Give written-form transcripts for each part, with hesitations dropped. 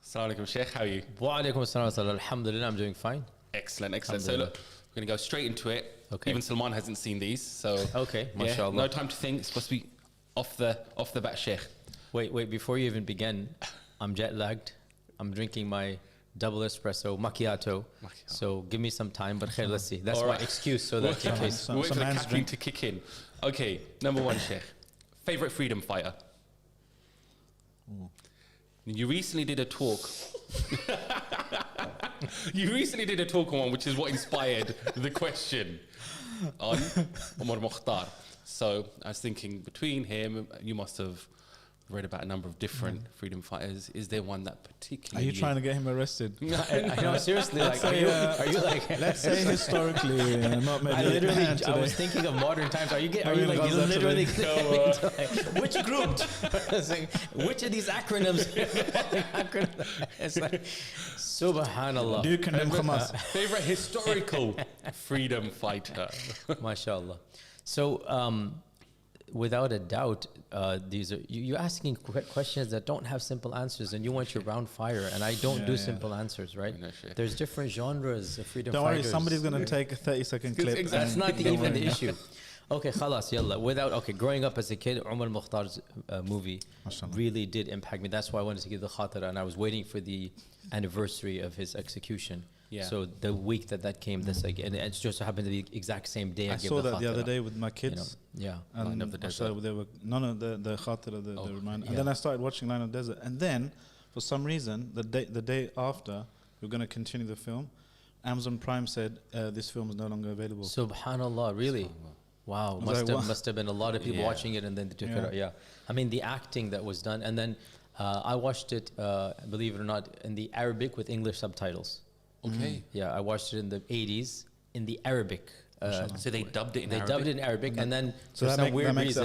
Assalamu alaikum, Shaykh. How are you? Wa alaikum assalam. Alhamdulillah, I'm doing fine. Excellent, excellent. So look, we're going to go straight into it. Okay. Even Salman hasn't seen these, so Okay, yeah, mashallah. no time to think. It's supposed to be off the bat, Shaykh. Wait, before you even begin, I'm jet lagged. I'm drinking my double espresso macchiato. So give me some time, but khair, let's see. That's my excuse, so that in case. Wait for the caffeine to kick in. Okay, number one, Shaykh. Favorite freedom fighter? You recently did a talk. You recently did a talk on one, which is what inspired the question on Omar Mukhtar. So I was thinking, between him, you must have read about a number of different freedom fighters. Is there one that particularly? Are you trying to get him arrested? I know, seriously. Like, are you like? Let's say historically, not maybe. I was thinking of modern times. Are you like Gaza literally today. like, which group? Which of these acronyms? It's like, subhanallah. Do you condemn Hamas? Favorite historical freedom fighter? MashaAllah. So, without a doubt, these are you're asking questions that don't have simple answers, and you want your round fire, and I don't do simple answers, right? There's different genres of freedom Don't fighters. worry, somebody's going to take a 30-second clip. That's not even the issue. Okay, khalas, yalla. Growing up as a kid, Umar Mukhtar's movie really did impact me. That's why I wanted to give the khatira, and I was waiting for the anniversary of his execution. Yeah. So the week that came, this and it just happened to be the exact same day. I saw that the other day with my kids. You know, yeah. And Line of the Desert. they were the khatira, the reminder. yeah. And then I started watching Line of the Desert. And then, for some reason, the day after, we're going to continue the film, Amazon Prime said this film is no longer available. Subhanallah, really? Wow, must have been a lot of people watching it, and then they took it out. Yeah, I mean the acting that was done, and then I watched it, believe it or not, in the Arabic with English subtitles. Okay. Yeah, I watched it in the 80s in the Arabic. So they dubbed it in Arabic? They dubbed it in Arabic, and then So for that some make- weird that makes it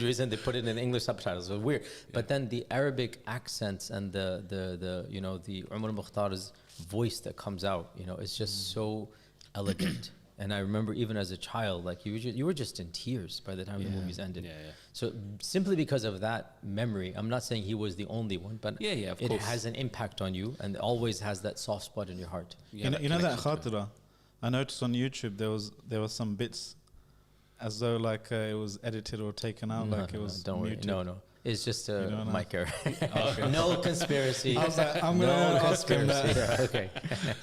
reason, halal. they put it in English subtitles. It was weird. But then the Arabic accents and the you know, the Umar Mukhtar's voice that comes out, you know, it's just so elegant. And I remember even as a child, like you were just in tears by the time the movies ended. Yeah, yeah. So simply because of that memory, I'm not saying he was the only one, but of it course. has an impact on you, and always has that soft spot in your heart. Yeah, you know that connection to it. khatira? I noticed on YouTube there was some bits as though like it was edited or taken out, like it was don't worry. muted. No. It's just a don't know? mic error. No conspiracy. I was like, I'm no gonna ask him conspiracy. that. Yeah, okay.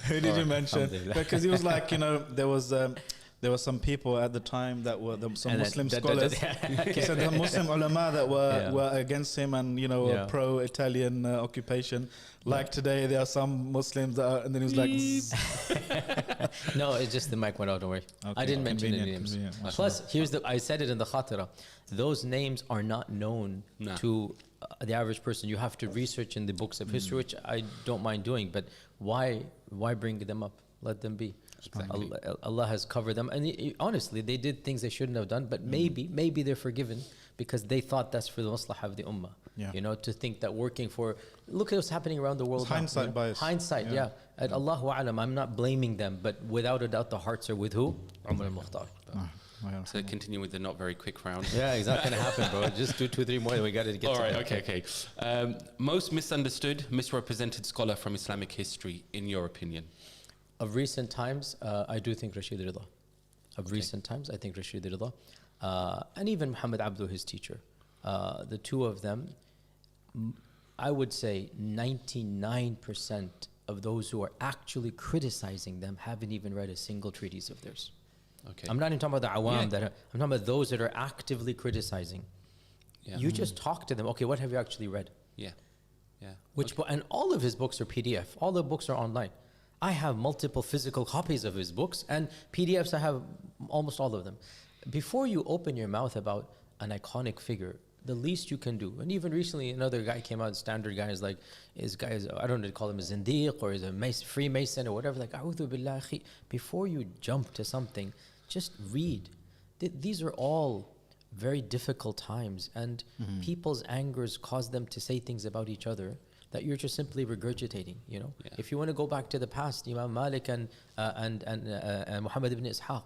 Who did you mention? Alhamdulillah. Because he was like, you know, there were some people at the time that were some And Muslim that- scholars. He said the Muslim ulama that were against him and, you know, Yeah. pro-Italian occupation. Like today, there are some Muslims that are, and then he was like, No, it's just the mic went out. Don't worry. I didn't mention any names. Convenient. Plus, I said it in the khatira. Those names are not known to the average person. You have to research in the books of history, which I don't mind doing. But why bring them up? Let them be. Exactly. Allah has covered them, and honestly, they did things they shouldn't have done. But maybe they're forgiven because they thought that's for the maslahah of the ummah. Yeah. You know, to think that working for, look at what's happening around the world. It's now, hindsight you know? bias. Hindsight, yeah. And Allahu A'lam, I'm not blaming them, but without a doubt, the hearts are with who? Umar al-Mukhtar. So continue with the not very quick round. Yeah, it's not gonna happen, bro. Just do 2-3 more. We got to get. All to right, that. okay. Most misunderstood, misrepresented scholar from Islamic history, in your opinion? Of recent times, I do think Rashid Rida. Of recent times, I think Rashid Rida, and even Muhammad Abdu, his teacher. The two of them, I would say 99% of those who are actually criticizing them haven't even read a single treatise of theirs. Okay. I'm not even talking about the awam, I'm talking about those that are actively criticizing. Yeah. You just talk to them, okay, what have you actually read? Yeah. Which and all of his books are PDF. All the books are online. I have multiple physical copies of his books, and PDFs I have almost all of them. Before you open your mouth about an iconic figure, the least you can do, and even recently another guy came out, standard guy is like, I don't know to call him a zindiq or is a Freemason or whatever, like, a'udhu billah akhi. Before you jump to something, just read. These are all very difficult times, and people's angers cause them to say things about each other that you're just simply regurgitating, you know. Yeah. If you want to go back to the past, Imam Malik and Muhammad ibn Ishaq.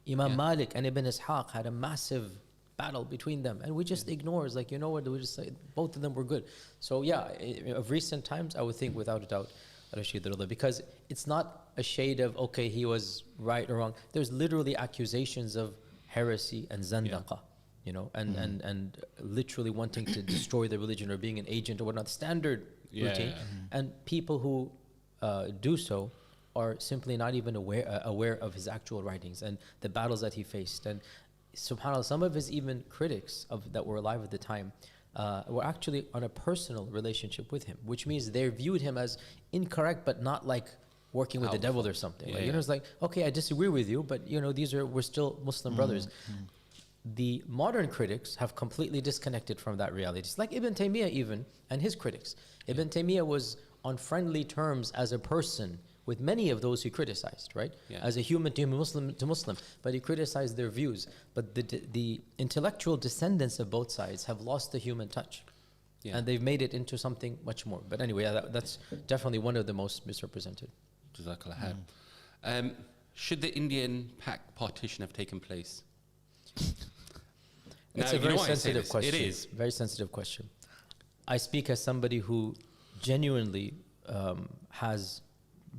Imam Malik and Ibn Ishaq had a massive battle between them, and we just ignore. It's like, you know what? We just say both of them were good. So yeah, of recent times, I would think without a doubt, Rashid Rida, because it's not a shade of okay, he was right or wrong. There's literally accusations of heresy and zandaqa, you know, and literally wanting to destroy the religion or being an agent or whatnot. Standard routine, and people who do so are simply not even aware of his actual writings and the battles that he faced. And subhanAllah, some of his even critics that were alive at the time were actually on a personal relationship with him, which means they viewed him as incorrect, but not like working with the devil or something. Yeah, like, you know, it's like, okay, I disagree with you, but you know, we're still Muslim brothers. The modern critics have completely disconnected from that reality. It's like Ibn Taymiyyah even, and his critics. Ibn Taymiyyah was on friendly terms as a person with many of those he criticized, right? As a human to Muslim, but he criticized their views. But the intellectual descendants of both sides have lost the human touch. And they've made it into something much more. But anyway, that's definitely one of the most misrepresented. Jazakallah khair. Should the Indian-Pak partition have taken place? It's a very sensitive question. It is. Very sensitive question. I speak as somebody who genuinely has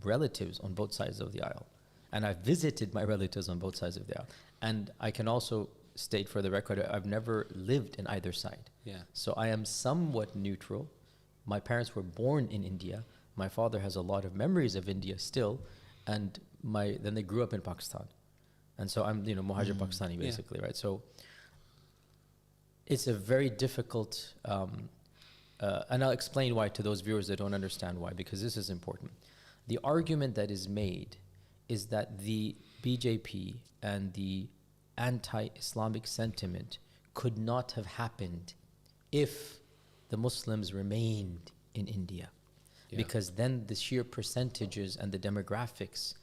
relatives on both sides of the aisle. And I've visited my relatives on both sides of the aisle. And I can also state for the record, I've never lived in either side. So I am somewhat neutral. My parents were born in India. My father has a lot of memories of India still. And then they grew up in Pakistan. And so I'm, you know, Muhajir Pakistani basically, right? So it's a very difficult, and I'll explain why to those viewers that don't understand why, because this is important. The argument that is made is that the BJP and the anti-Islamic sentiment could not have happened if the Muslims remained in India. Because then the sheer percentages and the demographics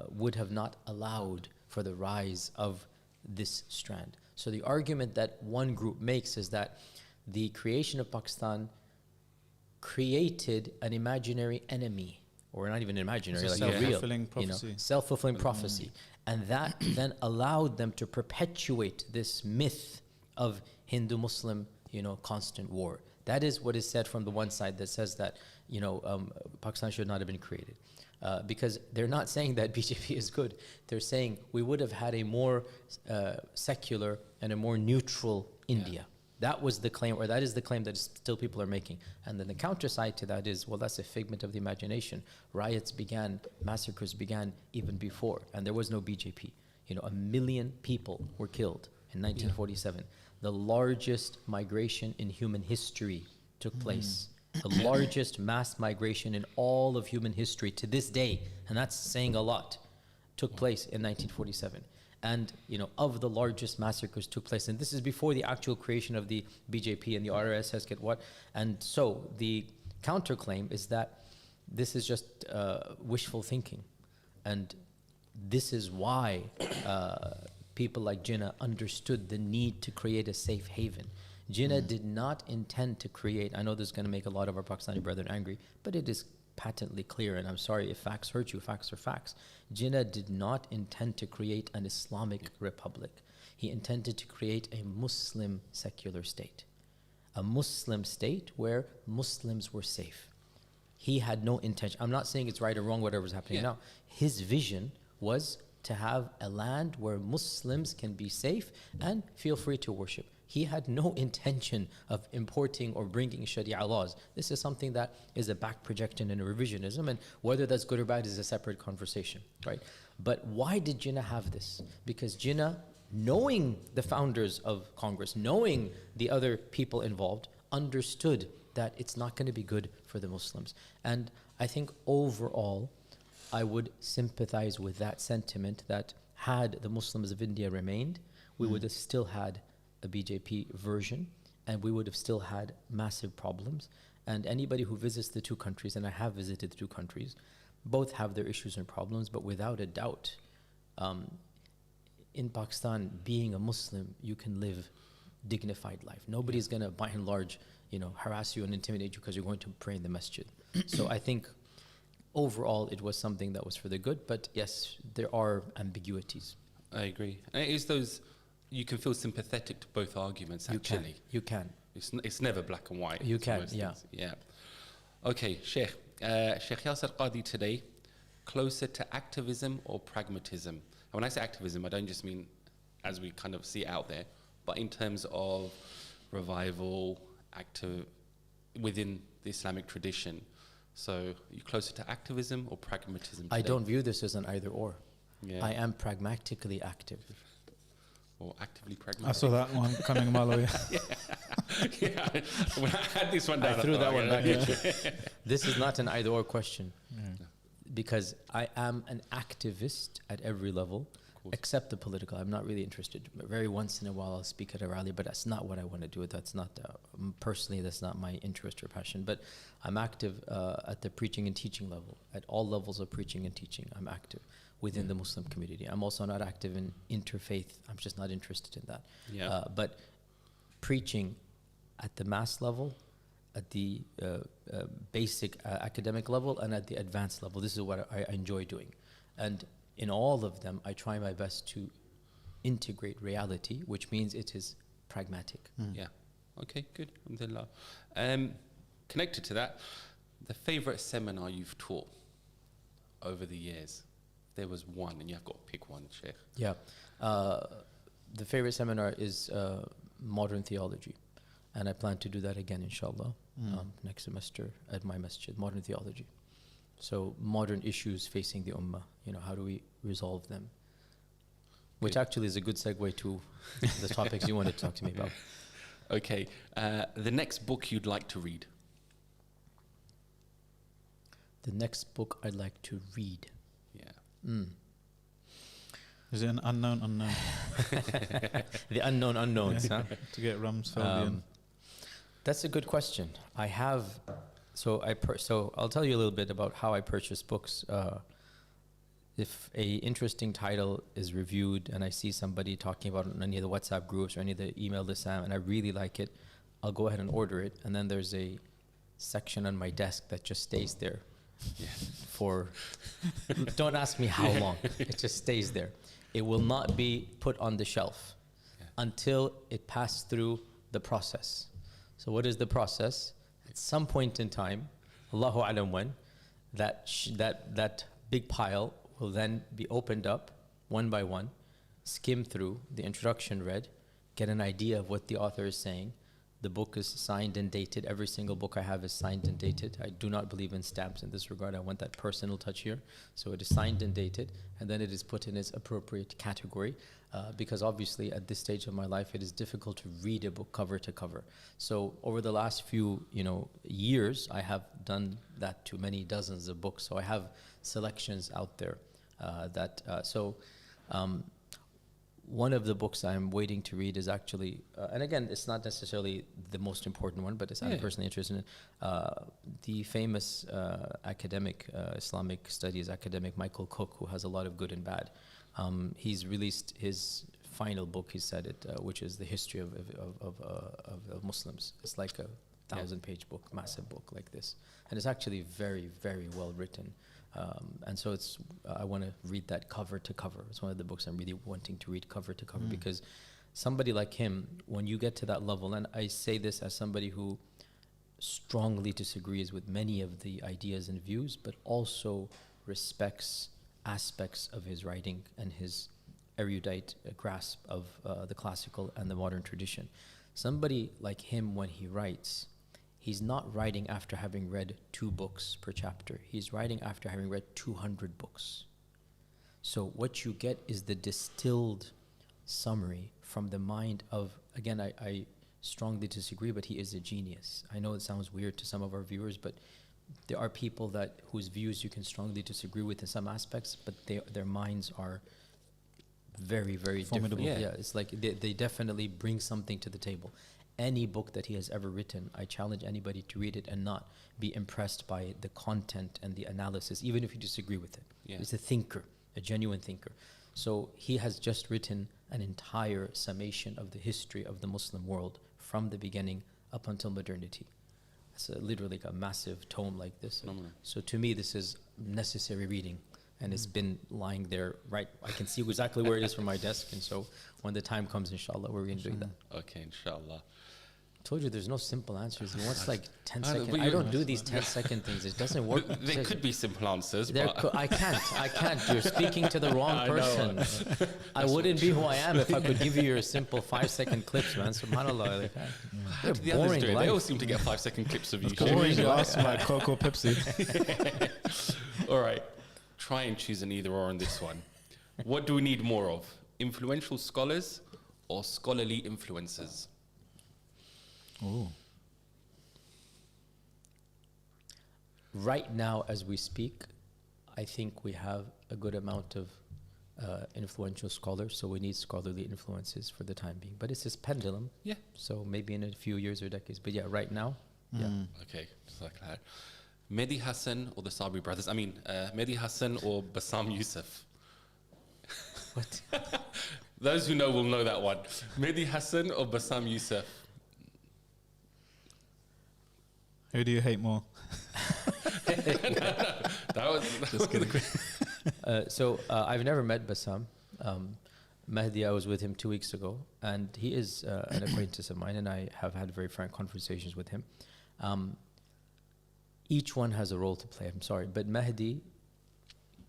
would have not allowed for the rise of this strand. So the argument that one group makes is that the creation of Pakistan created an imaginary enemy, or not even imaginary, like a real, self-fulfilling prophecy. And that then allowed them to perpetuate this myth of Hindu-Muslim, you know, constant war. That is what is said from the one side that says that, you know, Pakistan should not have been created. Because they're not saying that BJP is good. They're saying we would have had a more secular and a more neutral India. That was the claim, or that is the claim that still people are making. And then the counter side to that is, well, that's a figment of the imagination. Riots began, massacres began even before, and there was no BJP. You know, 1 million people were killed in 1947. The largest migration in human history took place. The largest mass migration in all of human history to this day, and that's saying a lot, took place in 1947. And, you know, of the largest massacres took place, and this is before the actual creation of the BJP and the RSS get what. And so the counterclaim is that this is just wishful thinking. And this is why people like Jinnah understood the need to create a safe haven. Jinnah did not intend to create, I know this is going to make a lot of our Pakistani brethren angry, but it is patently clear, and I'm sorry if facts hurt you, facts are facts. Jinnah did not intend to create an Islamic republic. He intended to create a Muslim secular state. A Muslim state where Muslims were safe. He had no intention. I'm not saying it's right or wrong, whatever's happening now. His vision was to have a land where Muslims can be safe and feel free to worship. He had no intention of importing or bringing Sharia laws. This is something that is a back projection and a revisionism, and whether that's good or bad is a separate conversation, right? But why did Jinnah have this? Because Jinnah, knowing the founders of Congress, knowing the other people involved, understood that it's not going to be good for the Muslims. And I think overall, I would sympathize with that sentiment that had the Muslims of India remained, we would have still had a BJP version, and we would have still had massive problems. And anybody who visits the two countries, and I have visited the two countries, both have their issues and problems, but without a doubt, in Pakistan, being a Muslim, you can live dignified life. Nobody's going to, by and large, you know, harass you and intimidate you because you're going to pray in the masjid. So I think overall it was something that was for the good, but yes, there are ambiguities. I agree. And it is those you can feel sympathetic to both arguments, actually. You can. It's never black and white. You to can, most yeah. things. Yeah. Okay, Sheikh. Sheikh Yasir Qadhi today, closer to activism or pragmatism? And when I say activism, I don't just mean as we kind of see it out there, but in terms of revival, within the Islamic tradition. So, are you closer to activism or pragmatism today? I don't view this as an either or. Yeah. I am pragmatically active. Or actively pragmatic. I saw that one coming a mile away. Yeah. When I had this one down, I threw that one back yeah. at you. This is not an either or question. Because I am an activist at every level, except the political. I'm not really interested. Very once in a while I'll speak at a rally, but that's not what I want to do. That's not, personally, that's not my interest or passion. But I'm active at the preaching and teaching level. At all levels of preaching and teaching, I'm active within the Muslim community. I'm also not active in interfaith. I'm just not interested in that. Yeah. But preaching at the mass level, at the basic academic level, and at the advanced level, this is what I enjoy doing. And in all of them, I try my best to integrate reality, which means it is pragmatic. Yeah. Okay, good. Alhamdulillah. Connected to that, the favorite seminar you've taught over the years? There was one, and you've got to pick one, Sheikh. Yeah. The favorite seminar is modern theology. And I plan to do that again, inshallah, next semester at my masjid, modern theology. So modern issues facing the ummah, how do we resolve them? Which actually is a good segue to the topics you wanted to talk to me about. Okay. The next book you'd like to read? The next book I'd like to read. Yeah. Is it an unknown? The unknown unknowns, huh? To get Rumsfeldian. That's a good question. I have, so I'll tell you a little bit about how I purchase books. If a interesting title is reviewed and I see somebody talking about it in any of the WhatsApp groups or any of the email to Sam and I really like it, I'll go ahead and order it. And then there's a section on my desk that just stays there for, don't ask me how long. It just stays there. It will not be put on the shelf until it passed through the process. So what is the process? At some point in time, Allahu Alam when, that big pile will then be opened up one by one, skim through, the introduction read, get an idea of what the author is saying. The book is signed and dated. Every single book I have is signed and dated. I do not believe in stamps in this regard. I want that personal touch here. So it is signed and dated, and then it is put in its appropriate category. Because obviously at this stage of my life, it is difficult to read a book cover to cover. So over the last few years, I have done that to many dozens of books. So I have selections out there one of the books I'm waiting to read is actually, and again, it's not necessarily the most important one, but it's I'm personally interested in the famous academic, Islamic studies academic Michael Cook, who has a lot of good and bad. He's released his final book, he said it, which is the history of Muslims. It's like a 1,000-page book, massive book like this. And it's actually very, very well written. And so I want to read that cover to cover. It's one of the books I'm really wanting to read cover to cover because somebody like him, when you get to that level, and I say this as somebody who strongly disagrees with many of the ideas and views, but also respects aspects of his writing and his erudite grasp of the classical and the modern tradition. Somebody like him, when he writes, he's not writing after having read 2 books per chapter. He's writing after having read 200 books. So what you get is the distilled summary from the mind of, again, I strongly disagree, but he is a genius. I know it sounds weird to some of our viewers, but there are people whose views you can strongly disagree with in some aspects, but their minds are very, very formidable. different. Yeah, it's like they definitely bring something to the table. Any book that he has ever written, I challenge anybody to read it and not be impressed by the content and the analysis, even if you disagree with it. Yeah. He's a thinker, a genuine thinker. So he has just written an entire summation of the history of the Muslim world from the beginning up until modernity. It's literally like a massive tome like this. So to me, this is necessary reading. and it's been lying there, right? I can see exactly where it is from my desk. And so when the time comes, inshallah, we're going to do that. Okay, inshallah. Told you there's no simple answers. He wants like 10 I know, seconds. but I you- don't do these 10-second things. It doesn't work. There could be simple answers, There but I can't. You're speaking to the wrong I know. person. I wouldn't be who I am if I could give you your simple 5-second clips, man. SubhanAllah. Like, how do the others do it? They all seem to get 5-second clips of you. Can sharing. you ask my Coke or Pepsi? All right, try and choose an either or on this one. What do we need more of? Influential scholars or scholarly influencers? Oh. Right now, as we speak, I think we have a good amount of influential scholars, so we need scholarly influences for the time being. But it's this pendulum, Yeah. so maybe in a few years or decades. But yeah, right now, yeah. Okay, just like that. Mehdi Hassan or the Sabri brothers? I mean, Mehdi Hassan or Bassam Youssef? What? Those who know will know that one. Mehdi Hassan or Bassam Youssef? Who do you hate more? That was Just kidding. I've never met Bassam. Mahdi, I was with him 2 weeks ago, and he is an acquaintance of mine, and I have had very frank conversations with him. Each one has a role to play. I'm sorry, but Mahdi,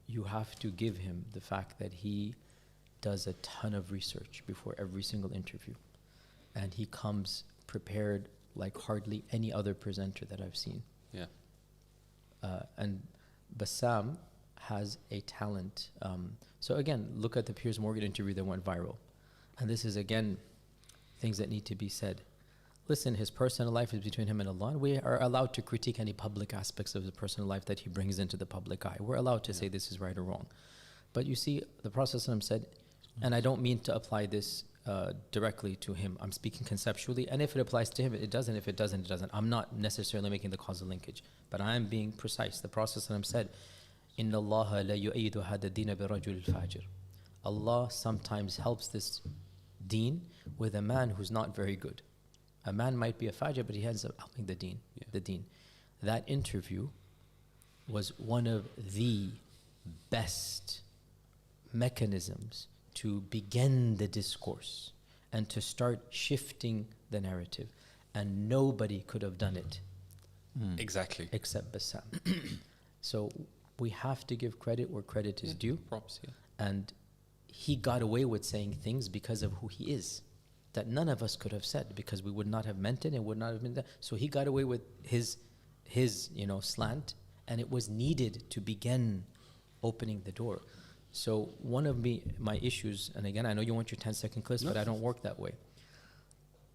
you have to give him the fact that he does a ton of research before every single interview, and he comes prepared like hardly any other presenter that I've seen. Yeah. And Bassam has a talent. So again, look at the Piers Morgan interview that went viral. And this is, again, things that need to be said. Listen, his personal life is between him and Allah. And we are allowed to critique any public aspects of his personal life that he brings into the public eye. We're allowed to say this is right or wrong. But you see, the Prophet ﷺ said, and I don't mean to apply this directly to him. I'm speaking conceptually. And if it applies to him, it doesn't. If it doesn't, it doesn't. I'm not necessarily making the causal linkage. But I am being precise. The Prophet ﷺ said, إِنَّ اللَّهَ لَا يُؤَيِّدُ هَذَا الدِّينَ بِرَجُلِ الْفَاجِرِ. Allah sometimes helps this deen with a man who's not very good. A man might be a fajr, but he ends up helping the deen. Yeah. The deen. That interview was one of the best mechanisms to begin the discourse and to start shifting the narrative. And nobody could have done it Exactly. except Bassam. So we have to give credit where credit is due. Props, yeah. And he got away with saying things because of who he is that none of us could have said, because we would not have meant it and would not have been that. So he got away with his slant, and it was needed to begin opening the door. So one of my issues, and again, I know you want your 10-second clips, but I don't work that way.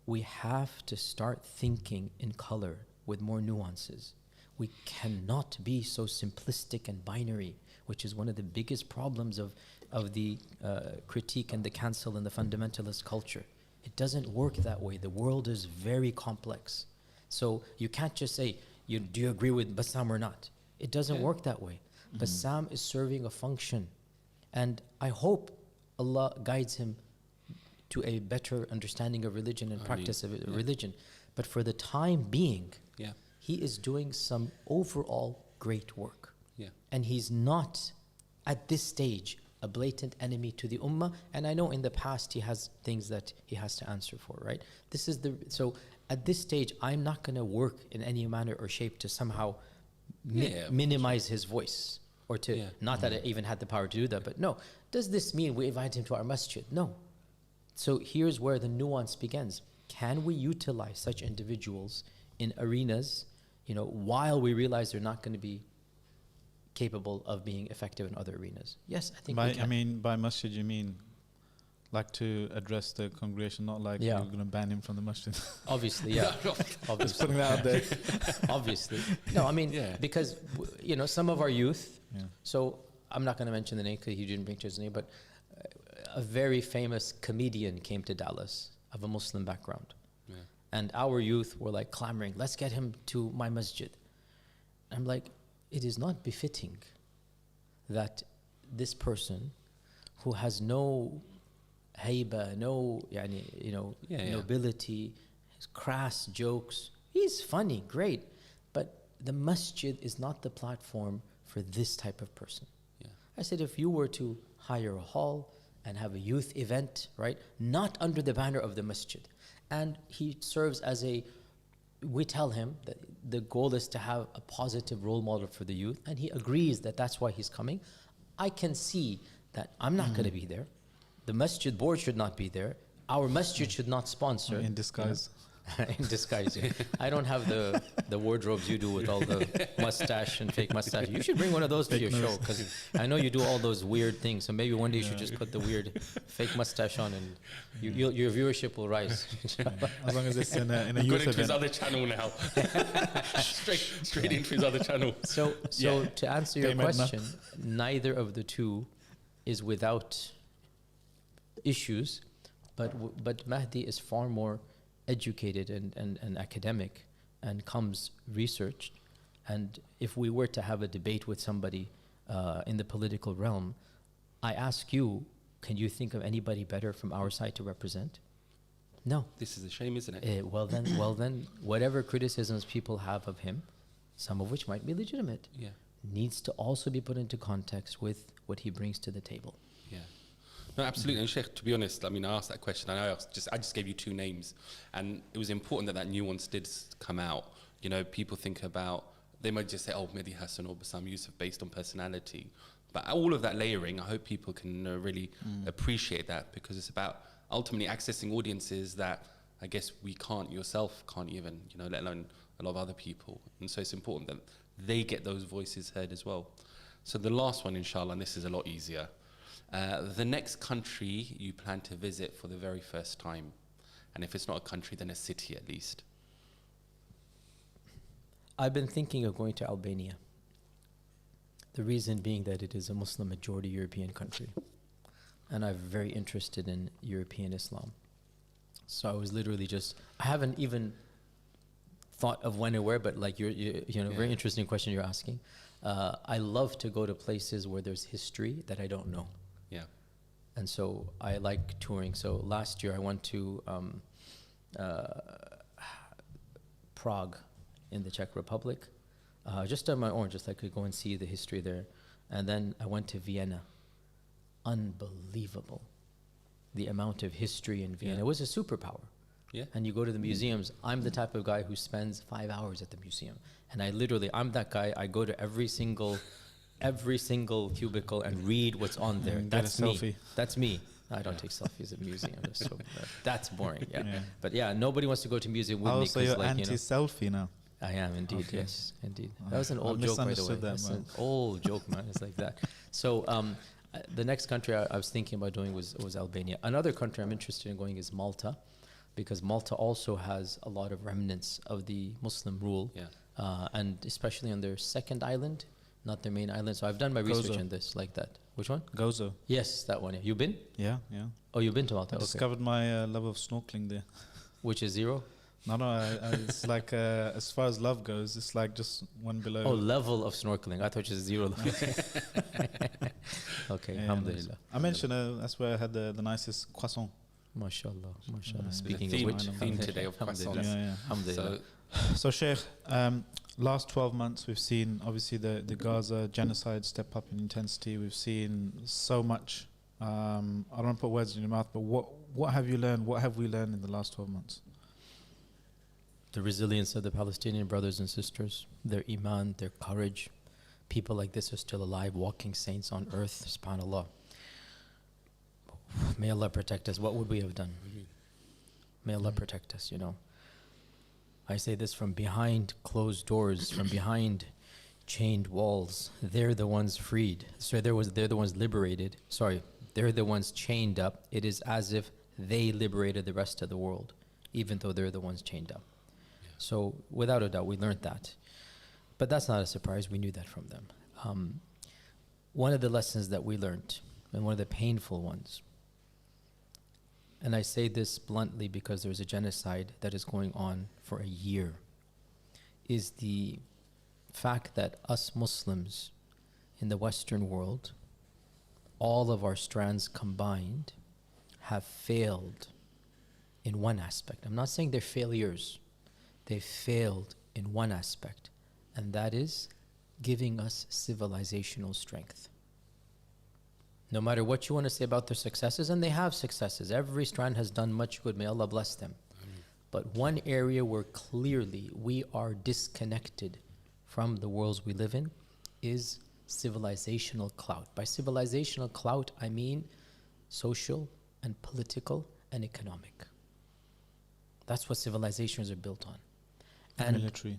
We have to start thinking in color with more nuances. We cannot be so simplistic and binary, which is one of the biggest problems of the critique and the cancel and the fundamentalist culture. It doesn't work that way. The world is very complex. So you can't just say, do you agree with Bassam or not? It doesn't work that way. Bassam is serving a function. And I hope Allah guides him to a better understanding of religion and practice of religion. But for the time being, he is doing some overall great work. Yeah. And he's not, at this stage, a blatant enemy to the ummah. And I know in the past he has things that he has to answer for, right? So at this stage, I'm not going to work in any manner or shape to somehow minimize his voice. Or to, not that I even had the power to do that, but no. Does this mean we invite him to our masjid? No. So here's where the nuance begins. Can we utilize such individuals in arenas, while we realize they're not going to be capable of being effective in other arenas? Yes, I think we can. I mean, by masjid, you mean like to address the congregation, not like you're going to ban him from the masjid. Obviously, yeah. Just putting that out there. Obviously. No, I mean, because, some of our youth, so I'm not going to mention the name because he didn't bring to his name, but a very famous comedian came to Dallas of a Muslim background. Yeah. And our youth were like clamoring, let's get him to my masjid. I'm like, it is not befitting that this person who has no hayba, no nobility, his crass jokes, he's funny, great, but the masjid is not the platform for this type of person. I said, if you were to hire a hall and have a youth event, right, not under the banner of the masjid, and he serves as we tell him that the goal is to have a positive role model for the youth, and he agrees that that's why he's coming, I can see that I'm not going to be there. The masjid board should not be there. Our masjid should not sponsor. In disguise. In disguise, yeah. I don't have the wardrobes you do with all the mustache and fake mustache. You should bring one of those to your show, because I know you do all those weird things. So maybe one day you should just put the weird fake mustache on, and your viewership will rise. As long as it's in a Go youth into his event. other channel now. straight into his other channel. So Yeah. to answer your Game Edna. question, neither of the two is without issues, but Mahdi is far more educated and academic, and comes researched. And if we were to have a debate with somebody in the political realm, I ask you, can you think of anybody better from our side to represent? No. This is a shame, isn't it? Well then, whatever criticisms people have of him, some of which might be legitimate, Yeah. needs to also be put into context with what he brings to the table. Yeah. No, absolutely. And Shaykh, to be honest, I mean, I asked that question. I just gave you two names, and it was important that nuance did come out. You know, people think about, they might just say, oh, Mehdi Hassan or Bassam Youssef based on personality. But all of that layering, I hope people can really appreciate that, because it's about ultimately accessing audiences that I guess we yourself can't even, you know, let alone a lot of other people. And so it's important that they get those voices heard as well. So the last one, inshallah, and this is a lot easier. The next country you plan to visit for the very first time, and if it's not a country, then a city at least. I've been thinking of going to Albania. The reason being that it is a Muslim majority European country, and I'm very interested in European Islam. So I was literally I haven't even thought of when or where, but like very interesting question you're asking. I love to go to places where there's history that I don't know. Yeah. And so I like touring. So last year I went to Prague in the Czech Republic, just on my own, just I could go and see the history there. And then I went to Vienna. Unbelievable. The amount of history in Vienna. Yeah. It was a superpower. Yeah. And you go to the museums. I'm the type of guy who spends 5 hours at the museum. And I'm that guy. I go to every single cubicle and read what's on there. Get a That's me. selfie. That's me. I don't take selfies at museums. That's boring. Yeah. Yeah. But yeah, nobody wants to go to museum with me. Also, you're 'cause, anti-selfie now. I am indeed. Okay. Yes, indeed. That was an old I joke, by the way. misunderstood that, That's man. an old joke, man. It's like that. So the next country I was thinking about doing was Albania. Another country I'm interested in going is Malta, because Malta also has a lot of remnants of the Muslim rule, and especially on their second island, not their main island. So I've done my research Gozo. on this, like that. Which one? Gozo. Yes, that one. Yeah. You been? Yeah. Oh, you've been to Malta. I Okay. discovered my love of snorkeling there. Which is 0? No, it's like as far as love goes, it's like just one below. Oh, level of snorkeling. I thought it was 0 level. Okay, Yeah, alhamdulillah. I mentioned that's where I had the nicest croissant. MashaAllah, mashallah. Yeah. Speaking The of which, theme today of alhamdulillah. croissants. Yeah. Alhamdulillah. So Shaykh, last 12 months we've seen obviously the Gaza genocide step up in intensity. We've seen so much. I don't want to put words in your mouth, but what have you learned? What have we learned in the last 12 months? The resilience of the Palestinian brothers and sisters, their iman, their courage. People like this are still alive, walking saints on earth, subhanAllah. May Allah protect us. What would we have done? May Allah protect us, I say this from behind closed doors, from behind chained walls. They're the ones freed. So they're the ones liberated. Sorry, they're the ones chained up. It is as if they liberated the rest of the world, even though they're the ones chained up. So without a doubt, we learned that. But that's not a surprise. We knew that from them. One of the lessons that we learned, and one of the painful ones, and I say this bluntly because there's a genocide that is going on for a year, is the fact that us Muslims in the Western world, all of our strands combined, have failed in one aspect. I'm not saying they're failures. They failed in one aspect, and that is giving us civilizational strength. No matter what you want to say about their successes, and they have successes. Every strand has done much good. May Allah bless them. But one area where clearly we are disconnected from the worlds we live in is civilizational clout. By civilizational clout, I mean social and political and economic. That's what civilizations are built on. And military.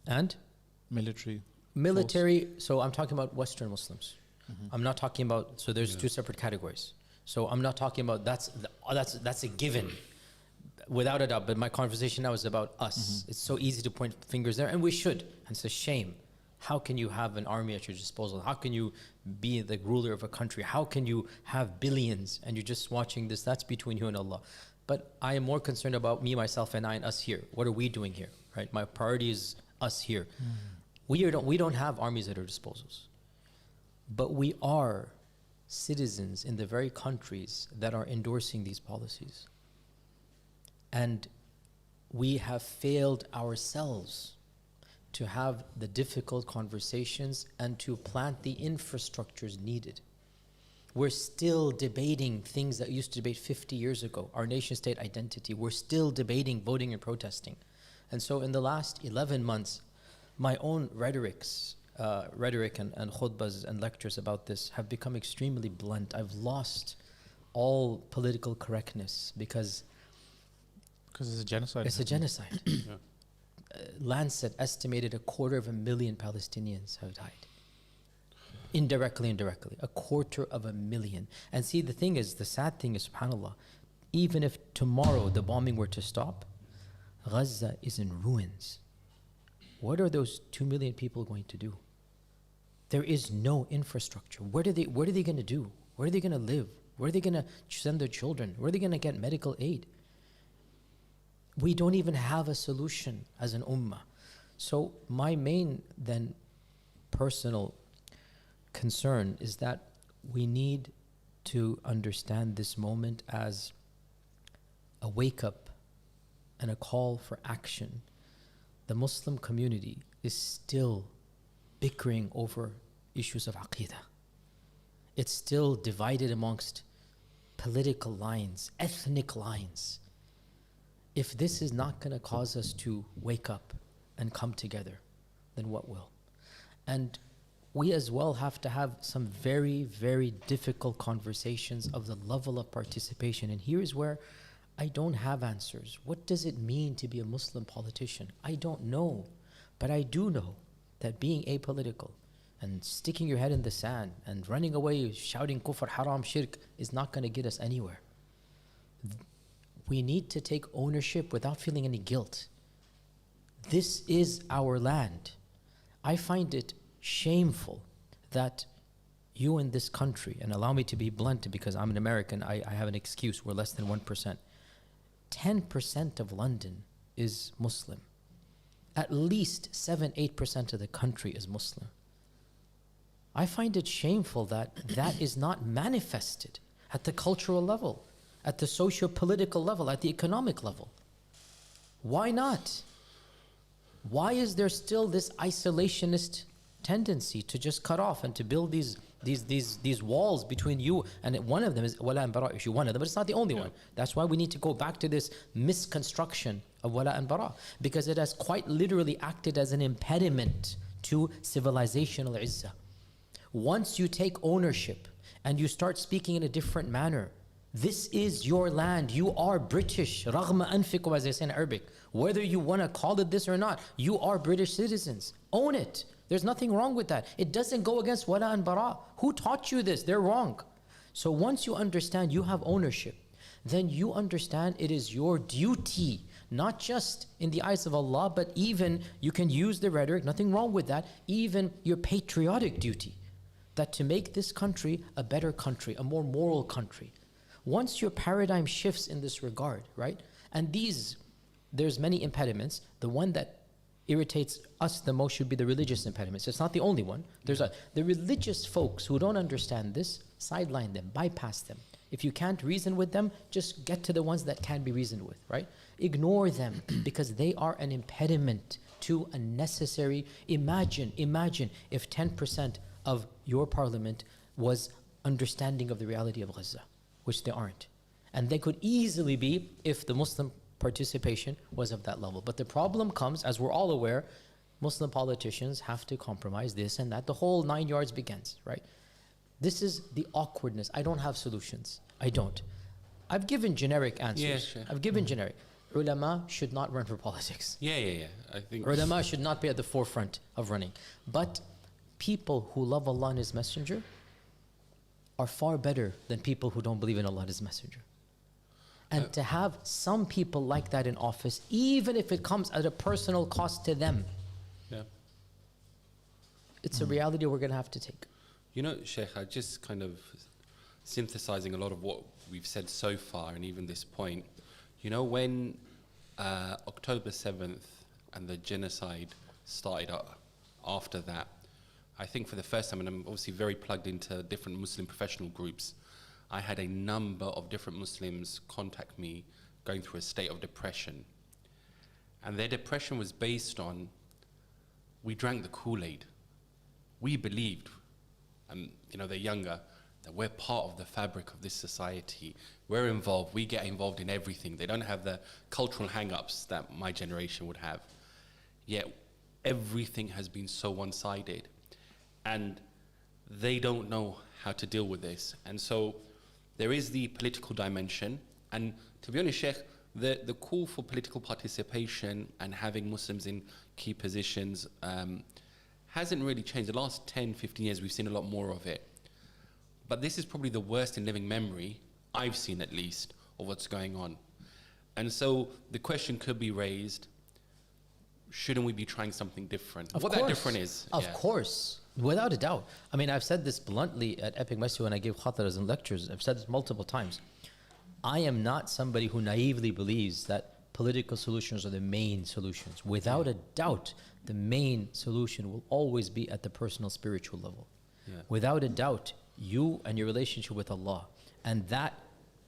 And? Military. So I'm talking about Western Muslims. I'm not talking about, so there's two separate categories. So I'm not talking about, that's a given, without a doubt. But my conversation now is about us. It's so easy to point fingers there, and we should. And it's a shame. How can you have an army at your disposal? How can you be the ruler of a country? How can you have billions and you're just watching this? That's between you and Allah. But I am more concerned about me, myself, and I, and us here. What are we doing here, right? My priority is us here. We don't have armies at our disposals. But we are citizens in the very countries that are endorsing these policies. And we have failed ourselves to have the difficult conversations and to plant the infrastructures needed. We're still debating things that we used to debate 50 years ago, our nation state identity. We're still debating voting and protesting. And so in the last 11 months, my own rhetoric and khutbahs and lectures about this have become extremely blunt. I've lost all political correctness because it's a genocide. It's a genocide. Lancet estimated 250,000 Palestinians have died. Indirectly, 250,000. And see, the thing is, the sad thing is, subhanAllah, even if tomorrow the bombing were to stop, Gaza is in ruins. What are those 2 million people going to do? There is no infrastructure. What are they going to do? Where are they going to live? Where are they going to send their children? Where are they going to get medical aid? We don't even have a solution as an ummah. So my main then personal concern is that we need to understand this moment as a wake-up and a call for action. The Muslim community is still bickering over issues of aqeedah. It's still divided amongst political lines, ethnic lines. If this is not going to cause us to wake up and come together, then what will? And we as well have to have some very, very difficult conversations of the level of participation. And here's where I don't have answers. What does it mean to be a Muslim politician? I don't know. But I do know that being apolitical and sticking your head in the sand and running away shouting kufr, haram, shirk is not going to get us anywhere. We need to take ownership without feeling any guilt. This is our land. I find it shameful that you in this country, and allow me to be blunt because I'm an American, I have an excuse, we're less than 1%. 10% of London is Muslim. At least 7-8% of the country is Muslim. I find it shameful that that is not manifested at the cultural level, at the socio-political level, at the economic level. Why not? Why is there still this isolationist tendency to just cut off and to build these walls between you? And one of them is wala and bara issue, one of them, but it's not the only one. That's why we need to go back to this misconstruction of wala and bara, because it has quite literally acted as an impediment to civilizational izzah. Once you take ownership and you start speaking in a different manner, this is your land. You are British. Raghma anfiqu, as they say in Arabic. Whether you want to call it this or not, you are British citizens. Own it. There's nothing wrong with that. It doesn't go against wala and bara. Who taught you this? They're wrong. So once you understand you have ownership, then you understand it is your duty, not just in the eyes of Allah, but even, you can use the rhetoric, nothing wrong with that, even your patriotic duty, that to make this country a better country, a more moral country. Once your paradigm shifts in this regard, right? And there's many impediments. The one that irritates us the most should be the religious impediments. It's not the only one. The religious folks who don't understand this, sideline them, bypass them. If you can't reason with them, just get to the ones that can be reasoned with, right? Ignore them because they are an impediment to a necessary. Imagine if 10% of your parliament was understanding of the reality of Gaza, which they aren't. And they could easily be if the Muslim participation was of that level. But the problem comes, as we're all aware, Muslim politicians have to compromise this and that. The whole 9 yards begins, right? This is the awkwardness. I don't have solutions. I don't. I've given generic answers. Yeah, sure. I've given generic. Ulama should not run for politics. Yeah. I think Ulama should not be at the forefront of running. But people who love Allah and His Messenger are far better than people who don't believe in Allah and His Messenger. And to have some people like that in office, even if it comes at a personal cost to them, yeah. it's a reality we're going to have to take. You know, Shaykh, I just kind of synthesizing a lot of what we've said so far and even this point. You know, when October 7th and the genocide started after that, I think for the first time, and I'm obviously very plugged into different Muslim professional groups, I had a number of different Muslims contact me going through a state of depression. And their depression was based on, we drank the Kool-Aid. We believed, you know, they're younger, that we're part of the fabric of this society. We're involved, we get involved in everything. They don't have the cultural hang-ups that my generation would have. Yet everything has been so one-sided. And they don't know how to deal with this. And so there is the political dimension. And to be honest, Sheikh, the call for political participation and having Muslims in key positions hasn't really changed. The last 10, 15 years, we've seen a lot more of it. But this is probably the worst in living memory, I've seen at least, of what's going on. And so the question could be raised, shouldn't we be trying something different? Of what course. That different is. Of course, without a doubt. I mean, I've said this bluntly at Epic Masjid when I give khataras and lectures. I've said this multiple times. I am not somebody who naively believes that political solutions are the main solutions. Without a doubt, the main solution will always be at the personal spiritual level. Yeah. Without a doubt, you and your relationship with Allah, and that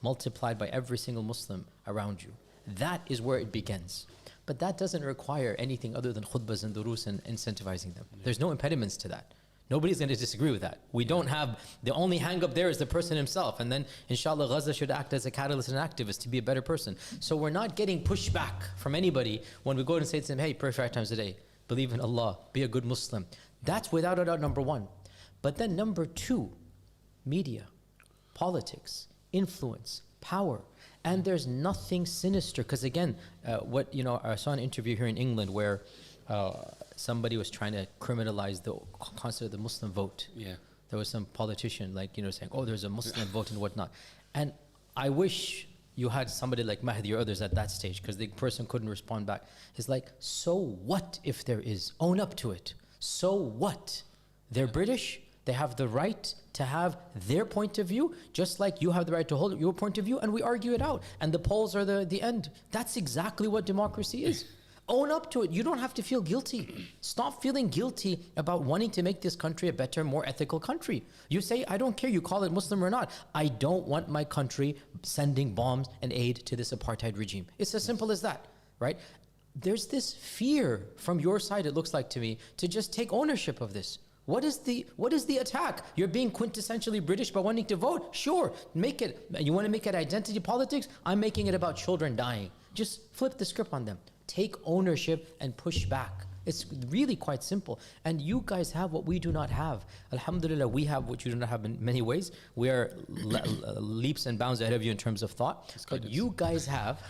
multiplied by every single Muslim around you, that is where it begins. But that doesn't require anything other than khutbahs and durus and incentivizing them. There's no impediments to that. Nobody's going to disagree with that. We don't have, the only hang up there is the person himself. And then, inshallah, Gaza should act as a catalyst and activist to be a better person. So we're not getting pushback from anybody when we go and say to them, hey, pray 5 times a day, believe in Allah, be a good Muslim. That's without a doubt number one. But then number two, media, politics, influence, power. And there's nothing sinister, because again, I saw an interview here in England where somebody was trying to criminalize the concept of the Muslim vote. Yeah. There was some politician saying, oh, there's a Muslim vote and whatnot. And I wish you had somebody like Mahdi or others at that stage, because the person couldn't respond back. It's like, so what if there is? Own up to it. So what? They're British. They have the right to have their point of view, just like you have the right to hold your point of view, and we argue it out. And the polls are the end. That's exactly what democracy is. Own up to it. You don't have to feel guilty. Stop feeling guilty about wanting to make this country a better, more ethical country. You say, I don't care, you call it Muslim or not. I don't want my country sending bombs and aid to this apartheid regime. It's as simple as that, right? There's this fear from your side, it looks like to me, to just take ownership of this. What is the attack? You're being quintessentially British by wanting to vote? Sure, make it. You want to make it identity politics? I'm making it about children dying. Just flip the script on them. Take ownership and push back. It's really quite simple. And you guys have what we do not have. Alhamdulillah, we have what you do not have in many ways. We are leaps and bounds ahead of you in terms of thought. But you guys have,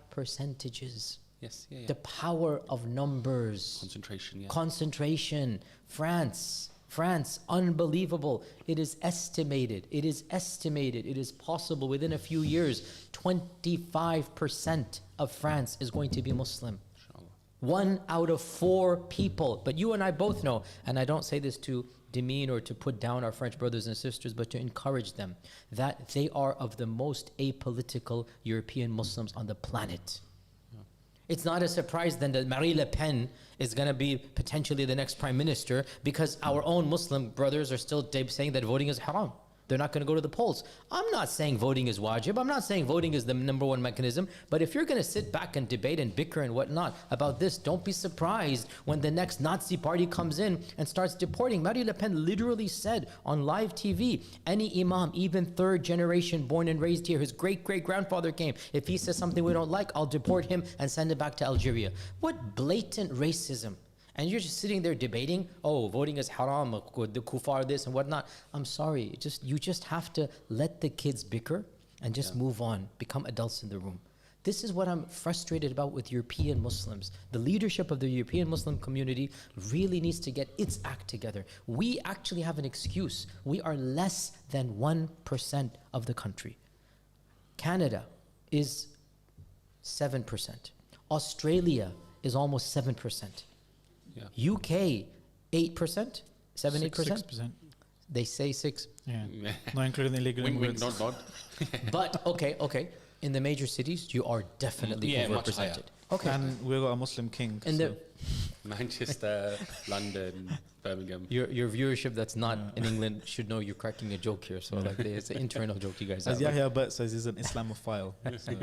percentages. Yes, The power of numbers. Concentration, yeah. Concentration. France, unbelievable. It is estimated, it is possible within a few years, 25% of France is going to be Muslim. Inshallah. 1 out of 4 people. But you and I both know, and I don't say this to demean or to put down our French brothers and sisters, but to encourage them, that they are of the most apolitical European Muslims on the planet. It's not a surprise then that Marine Le Pen is going to be potentially the next prime minister, because our own Muslim brothers are still saying that voting is haram. They're not going to go to the polls. I'm not saying voting is wajib. I'm not saying voting is the number one mechanism. But if you're going to sit back and debate and bicker and whatnot about this, don't be surprised when the next Nazi party comes in and starts deporting. Marine Le Pen literally said on live TV, any imam, even third generation born and raised here, his great-great-grandfather came. If he says something we don't like, I'll deport him and send him back to Algeria. What blatant racism. And you're just sitting there debating, oh, voting is haram, the kuffar this and whatnot. I'm sorry, you just have to let the kids bicker and just move on, become adults in the room. This is what I'm frustrated about with European Muslims. The leadership of the European Muslim community really needs to get its act together. We actually have an excuse. We are less than 1% of the country. Canada is 7%. Australia is almost 7%. Yeah. UK, 8%? 7, 8%? 6%. They say 6. Yeah. Not including the illegal Wink, wink, immigrants. nod, nod. But, okay. In the major cities, you are definitely much higher. overrepresented. Okay. And we've got a Muslim king. And so. Manchester, London, Birmingham. Your viewership that's not in England should know you're cracking a joke here. So like it's an internal joke you guys As have. Yahya Butt says, he's an Islamophile. So,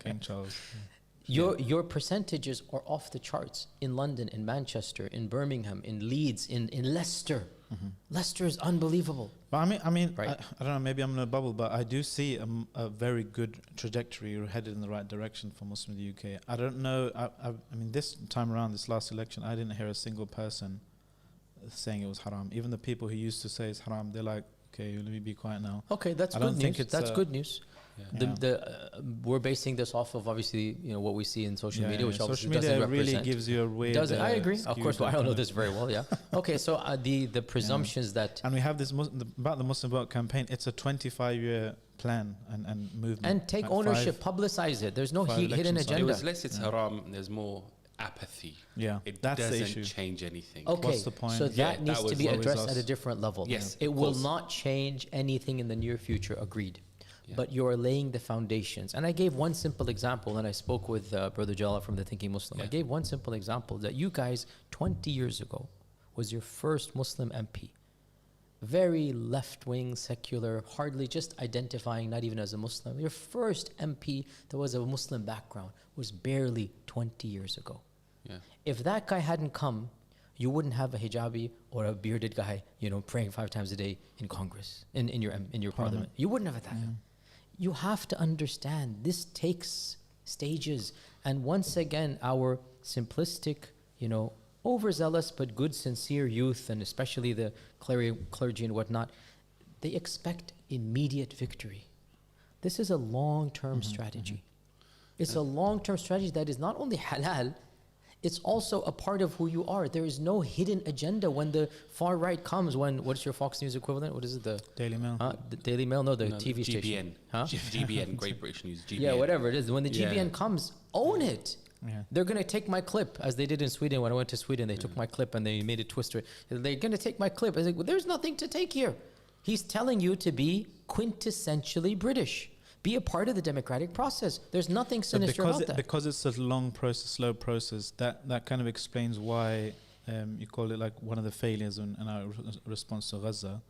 King Charles. Your percentages are off the charts in London, in Manchester, in Birmingham, in Leeds, in Leicester. Leicester is unbelievable. But I mean, Right. I don't know, maybe I'm in a bubble, but I do see a very good trajectory. We're headed in the right direction for Muslim in the UK. I don't know, I mean, this time around, this last election, I didn't hear a single person saying it was haram. Even the people who used to say it's haram, they're like, okay, let me be quiet now. Okay, that's I don't good think news. it's That's good news. Yeah. We're basing this off of obviously what we see in social media, which obviously social media doesn't really represent. gives you a weird. Doesn't I agree? Of skewed course, well, I don't know document. this very well. Yeah. Okay, so the presumptions that And we have this about the Muslim Vote campaign. It's a 25-year plan and movement. and take Like ownership, publicize it. There's no 5 hidden election agenda. It was less it's haram, there's more apathy. Yeah, It that's the doesn't issue. change anything. Okay, What's the point? so Yeah, that needs that to was be what was addressed us. at a different level. Yes, It of will course. not change anything in the near future, agreed. Yeah. But you are laying the foundations. And I gave one simple example when I spoke with Brother Jala from the Thinking Muslim. I Yeah. gave one simple example that you guys, 20 years ago, was your first Muslim MP. Very left-wing, secular, hardly just identifying not even as a Muslim. Your first MP that was of a Muslim background was barely 20 years ago. Yeah. If that guy hadn't come, you wouldn't have a hijabi or a bearded guy, praying 5 times a day in Congress, in your parliament. You wouldn't have that. You have to understand this takes stages. And once again, our simplistic, overzealous but good, sincere youth, and especially the clergy and whatnot, they expect immediate victory. This is a long-term strategy. It's a long-term strategy that is not only halal, it's also a part of who you are. There is no hidden agenda when the far right comes. What's your Fox News equivalent? What is it? The Daily Mail. The Daily Mail? No, the No, TV GBN. station. Huh? GBN, Great British News. GBN. Yeah, whatever it is. When the Yeah. GBN comes, own it. Yeah. They're going to take my clip, as they did in Sweden. When I went to Sweden, they took my clip and they made a twist to it. They're going to take my clip. I was like, well, there's nothing to take here. He's telling you to be quintessentially British. Be a part of the democratic process. There's nothing sinister about that. Because it's a long process, slow process, that kind of explains why you call it like one of the failures in our response to Gaza.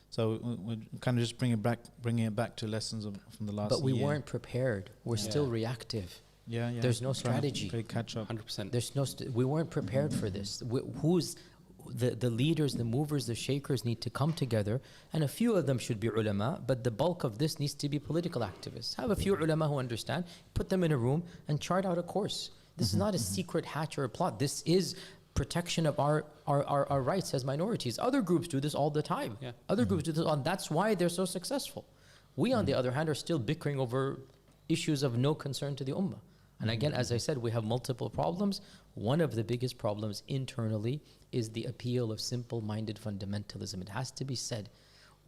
So we're kind of just bringing it back to lessons from the last year. But we weren't prepared. We're still reactive. Yeah. There's no Trying to strategy. play catch up. 100%. There's no. We weren't prepared for this. Who's the leaders, the movers, the shakers need to come together, and a few of them should be ulama, but the bulk of this needs to be political activists. Have a few ulama who understand, put them in a room, and chart out a course. This is not a secret hatch or a plot. This is protection of our rights as minorities. Other groups do this all the time. Yeah. Other groups do this, and that's why they're so successful. We, on the other hand, are still bickering over issues of no concern to the ummah. And again, as I said, we have multiple problems. One of the biggest problems internally is the appeal of simple-minded fundamentalism. It has to be said,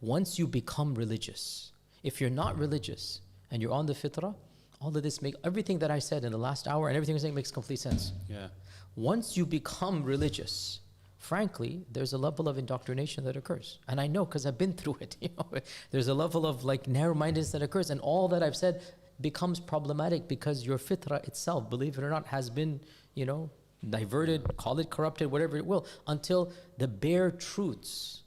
once you become religious, if you're not religious and you're on the fitrah, all of this everything that I said in the last hour and everything I'm saying makes complete sense. Yeah. Once you become religious, frankly, there's a level of indoctrination that occurs. And I know because I've been through it. There's a level of narrow-mindedness that occurs, and all that I've said becomes problematic because your fitrah itself, believe it or not, has been, diverted, call it corrupted, whatever it will, until the bare truths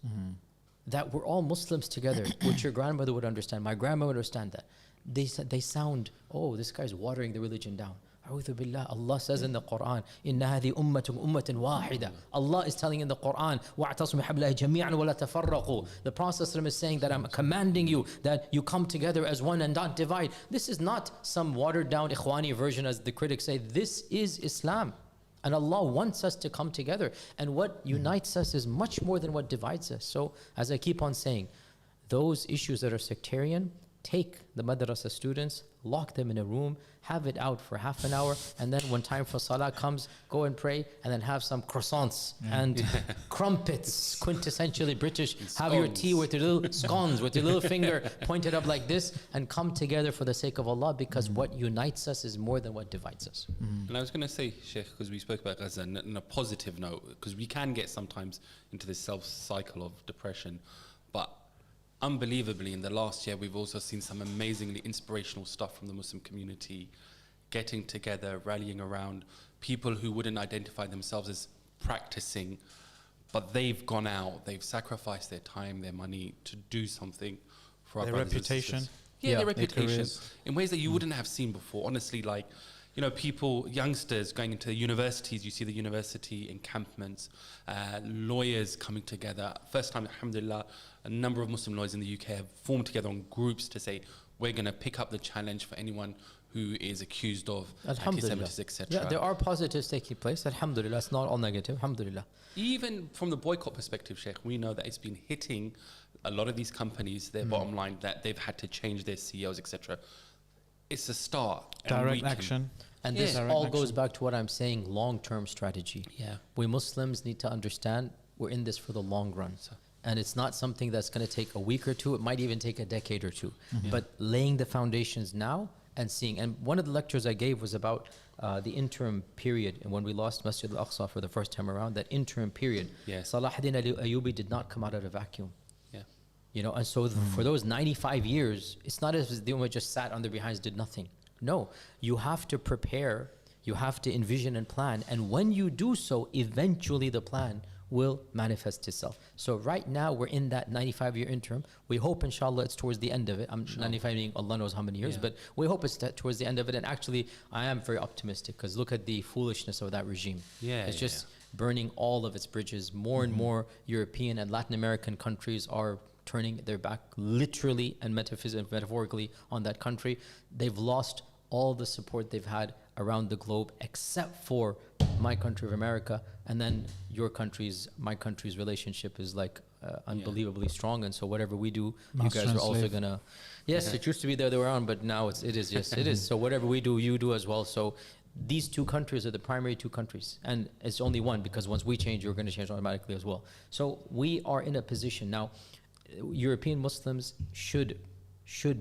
that we're all Muslims together, which your grandmother would understand. My grandmother would understand that. They sound, oh, this guy's watering the religion down. A'udhu billah. Allah says in the Quran, Inna hadhi ummatun wahida. Allah is telling in the Quran, wa'tasimu bihablillahi jami'an wa la tafarraqu. The Prophet is saying that I'm commanding you that you come together as one and not divide. This is not some watered down Ikhwani version as the critics say. This is Islam. And Allah wants us to come together. And what unites us is much more than what divides us. So as I keep on saying, those issues that are sectarian, take the madrasa students, lock them in a room, have it out for half an hour, and then when time for salah comes, go and pray, and then have some croissants and crumpets, quintessentially British. Have your tea with your little scones, with your little finger pointed up like this, and come together for the sake of Allah, because what unites us is more than what divides us. And I was going to say, Shaykh, because we spoke about Gaza, on a positive note, because we can get sometimes into this self-cycle of depression, but unbelievably, in the last year, we've also seen some amazingly inspirational stuff from the Muslim community, getting together, rallying around people who wouldn't identify themselves as practicing, but they've gone out, they've sacrificed their time, their money to do something for our Their brothers reputation. and sisters. Yeah, their reputation. careers. In ways that you wouldn't have seen before. Honestly, like, you know, people, youngsters going into universities, you see the university encampments, lawyers coming together. First time, alhamdulillah, a number of Muslim lawyers in the UK have formed together on groups to say, we're going to pick up the challenge for anyone who is accused of anti-Semitism, etc. Yeah, there are positives taking place. Alhamdulillah, it's not all negative. Alhamdulillah. Even from the boycott perspective, Sheikh, we know that it's been hitting a lot of these companies, their bottom line, that they've had to change their CEOs, etc. It's a start. Direct action. And this Direct all action. goes back to what I'm saying, long-term strategy. Yeah. We Muslims need to understand we're in this for the long run. And it's not something that's going to take a week or two. It might even take a decade or two. But laying the foundations now and seeing. And one of the lectures I gave was about the interim period. And when we lost Masjid al-Aqsa for the first time around, that interim period. Yeah. Salah ad-Din al-Ayyubi did not come out of a vacuum. Yeah. You know, and so for those 95 years, it's not as if the Ummah just sat on their behinds, did nothing. No, you have to prepare, you have to envision and plan. And when you do so, eventually the plan will manifest itself. So right now we're in that 95-year interim. We hope inshallah it's towards the end of it. I'm 95 meaning Allah knows how many years, but we hope it's towards the end of it. And actually I am very optimistic because look at the foolishness of that regime. It's just burning all of its bridges. More and more European and Latin American countries are turning their back literally and metaphorically on that country. They've lost all the support they've had around the globe except for my country of America, and then my country's relationship is like unbelievably strong, and so whatever we do, Master you guys and are also slave. gonna it used to be the other way around, but now it is so whatever we do, you do as well. So these two countries are the primary two countries, and it's only one because once we change, you're going to change automatically as well. So we are in a position now. European Muslims should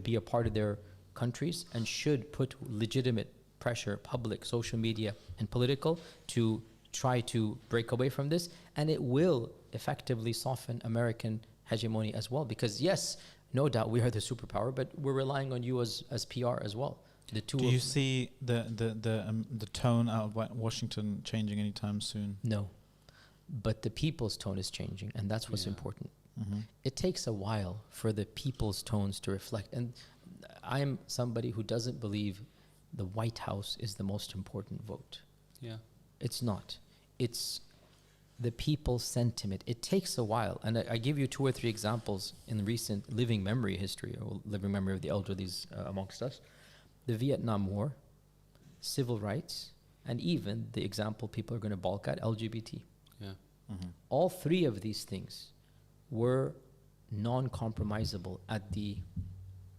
be a part of their countries and should put legitimate pressure, public, social media, and political, to try to break away from this, and it will effectively soften American hegemony as well. Because yes, no doubt we are the superpower, but we're relying on you as PR as well. The two. Do you see the tone out of Washington changing anytime soon? No, but the people's tone is changing, and that's what's important. It takes a while for the people's tones to reflect. And I'm somebody who doesn't believe the White House is the most important vote. Yeah. It's not. It's the people's sentiment. It takes a while. And I give you 2 or 3 examples in recent living memory history, or living memory of the elderlies amongst us. The Vietnam War, civil rights, and even the example people are going to balk at, LGBT. Yeah. All 3 of these things were non-compromisable at the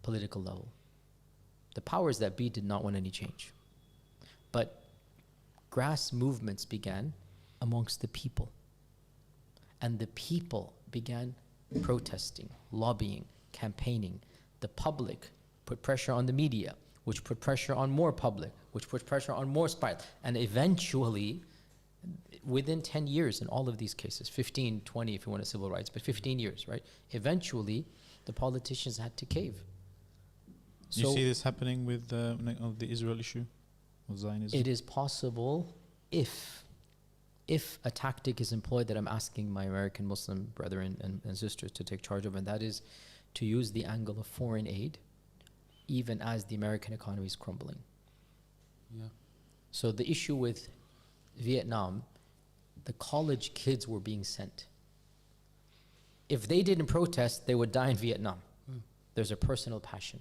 political level. The powers that be did not want any change. But grass movements began amongst the people. And the people began protesting, lobbying, campaigning. The public put pressure on the media, which put pressure on more public, which put pressure on more spy. And eventually, within 10 years in all of these cases, 15, 20 if you want a civil rights, but 15 years, right? Eventually, the politicians had to cave. Do you see this happening with the Israel issue of Zionism? It is possible if if a tactic is employed that I'm asking my American Muslim brethren and sisters to take charge of, and that is to use the angle of foreign aid even as the American economy is crumbling. Yeah. So the issue with Vietnam, the college kids were being sent. If they didn't protest, they would die in Vietnam. There's a personal passion.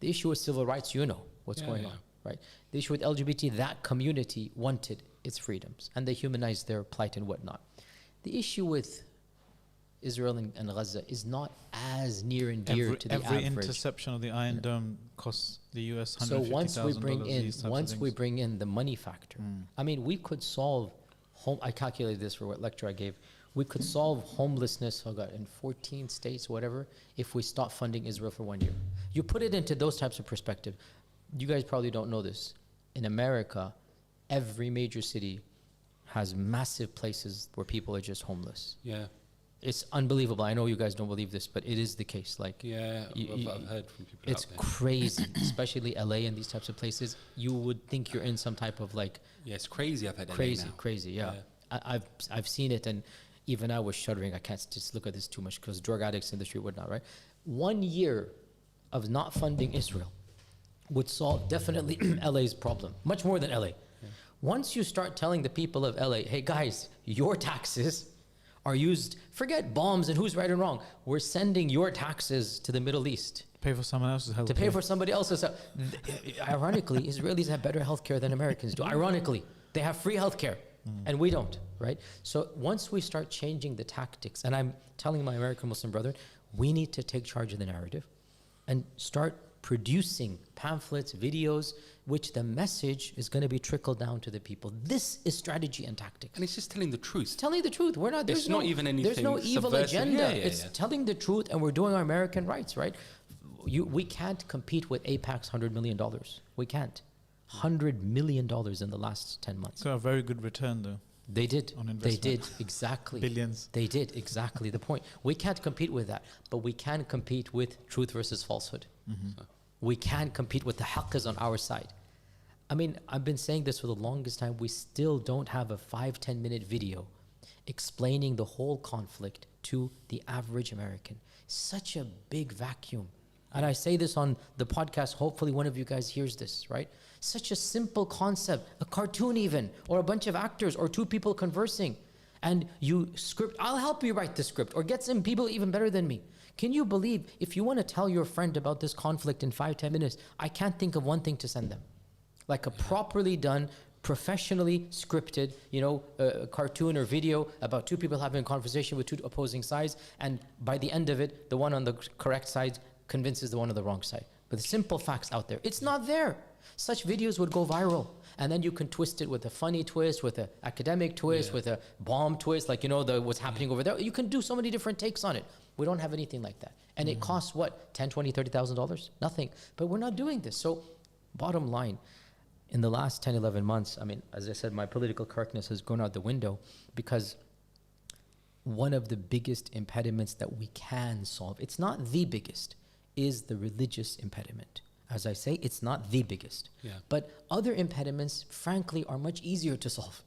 The issue with civil rights, you know what's going on, right? The issue with LGBT, that community wanted its freedoms and they humanized their plight and whatnot. The issue with Israel and Gaza is not as near and dear to the every average. interception of the Iron Dome costs the US $150,000. So once we bring in the money factor, I mean, we could solve I calculated this for what lecture I gave. We could solve homelessness, in 14 states, whatever, if we stop funding Israel for 1 year. You put it into those types of perspective. You guys probably don't know this. In America, every major city has massive places where people are just homeless. Yeah. It's unbelievable. I know you guys don't believe this, but it is the case. Like, yeah, I've heard from people. It's crazy, especially LA and these types of places. You would think you're in some type of like. Yeah, it's crazy. I've heard crazy. Yeah. I've seen it, and even I was shuddering. I can't just look at this too much because drug addicts in the street, whatnot, right? 1 year of not funding Israel would solve definitely LA's problem, much more than LA. Yeah. Once you start telling the people of LA, hey guys, your taxes are used, forget bombs and who's right and wrong. We're sending your taxes to the Middle East. Pay for someone else's health. To pay for somebody else's health. Ironically, Israelis have better healthcare than Americans do. Ironically, they have free healthcare and we don't, right? So once we start changing the tactics, and I'm telling my American Muslim brethren, we need to take charge of the narrative and start producing pamphlets, videos, which the message is going to be trickled down to the people. This is strategy and tactics. And it's just telling the truth. It's telling the truth. We're not. It's not even anything. There's no evil subversive. agenda. It's telling the truth, and we're doing our American rights, right? We can't compete with AIPAC's $100 million. We can't. $100 million in the last 10 months. Got a very good return though. They did. On They investment. did, exactly. Billions. They did, exactly the point. We can't compete with that, but we can compete with truth versus falsehood. So we can compete with the haqq is on our side. I mean, I've been saying this for the longest time. We still don't have a 5-10 minute video explaining the whole conflict to the average American. Such a big vacuum. And I say this on the podcast, hopefully one of you guys hears this, right? Such a simple concept, a cartoon even, or a bunch of actors, or two people conversing. And you script, I'll help you write the script, or get some people even better than me. Can you believe, if you want to tell your friend about this conflict in 5-10 minutes, I can't think of one thing to send them. Like a properly done, professionally scripted, cartoon or video about two people having a conversation with two opposing sides, and by the end of it, the one on the correct side convinces the one on the wrong side. But the simple facts out there, it's not there. Such videos would go viral. And then you can twist it with a funny twist, with an academic twist, with a bomb twist, like, what's happening over there. You can do so many different takes on it. We don't have anything like that. And it costs what, $10,000, $20,000, $30,000? Nothing. But we're not doing this. So bottom line, in the last 10, 11 months, I mean, as I said, my political correctness has gone out the window because one of the biggest impediments that we can solve, it's not the biggest, is the religious impediment. As I say, it's not the biggest. Yeah. But other impediments, frankly, are much easier to solve.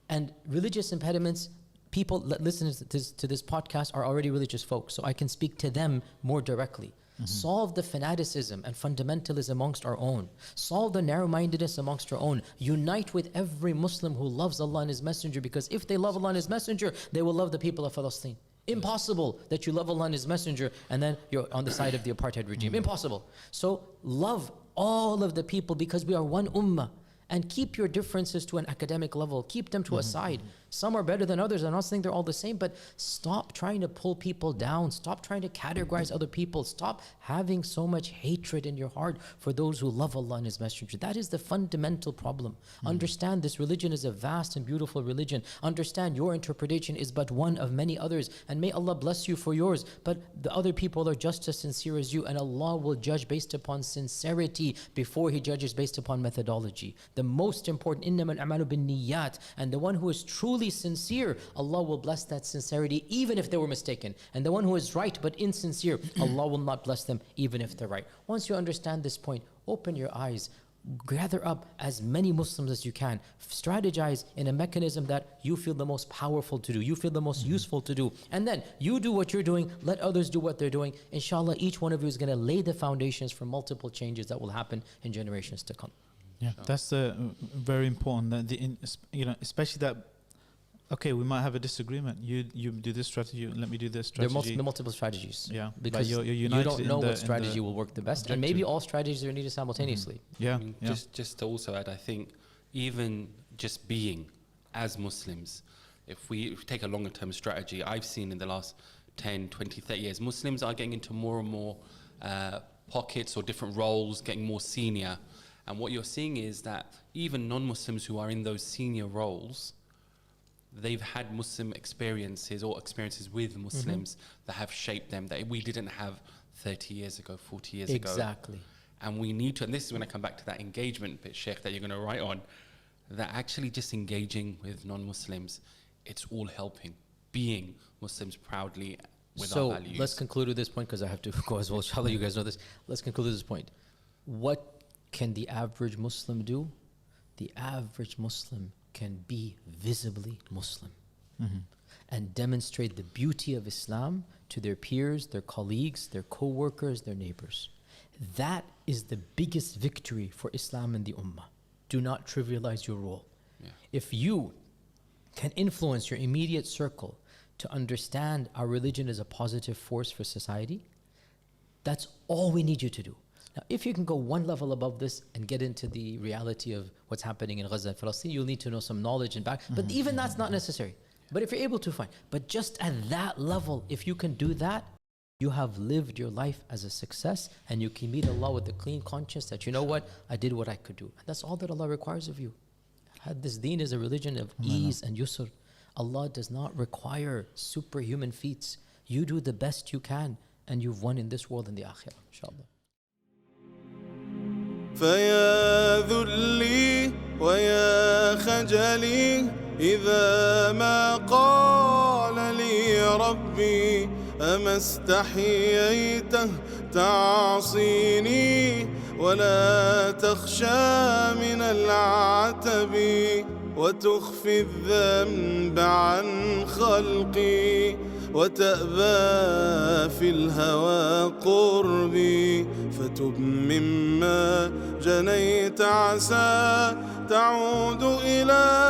And religious impediments, people that listen to this podcast are already religious folks, so I can speak to them more directly. Solve the fanaticism and fundamentalism amongst our own. Solve the narrow-mindedness amongst our own. Unite with every Muslim who loves Allah and His Messenger, because if they love Allah and His Messenger, they will love the people of Palestine. Impossible that you love Allah and His Messenger and then you're on the side of the apartheid regime. Impossible. So love all of the people because we are one ummah. And keep your differences to an academic level. Keep them to a side. Some are better than others. I'm not saying they're all the same, but stop trying to pull people down. Stop trying to categorize other people. Stop having so much hatred in your heart for those who love Allah and His Messenger. That is the fundamental problem. Understand this religion is a vast and beautiful religion. Understand your interpretation is but one of many others. And may Allah bless you for yours. But the other people are just as sincere as you. And Allah will judge based upon sincerity before He judges based upon methodology. The most important, إِنَّمَا الْأَعْمَالُ بِالنِّيَّاتِ, and the one who is truly sincere, Allah will bless that sincerity even if they were mistaken. And the one who is right but insincere, Allah will not bless them even if they're right. Once you understand this point, open your eyes. gather up as many Muslims as you can. Strategize in a mechanism that you feel the most powerful to do, you feel the most useful to do. And then you do what you're doing, let others do what they're doing. Inshallah, each one of you is going to lay the foundations for multiple changes that will happen in generations to come. Yeah, that's very important. That especially that. Okay, we might have a disagreement. You do this strategy, let me do this strategy. There are multiple strategies. Yeah, because you're united. You don't know what strategy will work the best, objective. and maybe all strategies are needed simultaneously. Yeah, Just to also add, I think even just being as Muslims, if we take a longer term strategy, I've seen in the last 10, 20, 30 years, Muslims are getting into more and more pockets or different roles, getting more senior. And what you're seeing is that even non-Muslims who are in those senior roles, they've had Muslim experiences or experiences with Muslims that have shaped them that we didn't have 30 years ago, 40 years ago. Exactly. And we need to, and this is when I come back to that engagement bit, Shaykh, that you're going to write on, that actually just engaging with non-Muslims, it's all helping. Being Muslims proudly with our values. So let's conclude with this point, because I have to go as well. Inshallah, you guys know this. Let's conclude with this point. What can the average Muslim do? The average Muslim can be visibly Muslim and demonstrate the beauty of Islam to their peers, their colleagues, their co-workers, their neighbors. That is the biggest victory for Islam and the Ummah. Do not trivialize your role. Yeah. If you can influence your immediate circle to understand our religion is a positive force for society, that's all we need you to do. Now, if you can go one level above this and get into the reality of what's happening in Gaza and Palestine, you'll need to know some knowledge and back. But even that's not necessary. But if you're able to, fine. But just at that level, if you can do that, you have lived your life as a success, and you can meet Allah with a clean conscience that, you know what, I did what I could do. And that's all that Allah requires of you. This deen is a religion of ease and yusr. Allah does not require superhuman feats. You do the best you can, and you've won in this world and the akhirah, inshallah. فيا ذلي ويا خجلي إذا ما قال لي ربي أما استحييته تعصيني ولا تخشى من العتب وتخفي الذنب عن خلقي وتأبى في الهوى قربي فتب مما جنيت عسى تعود إلى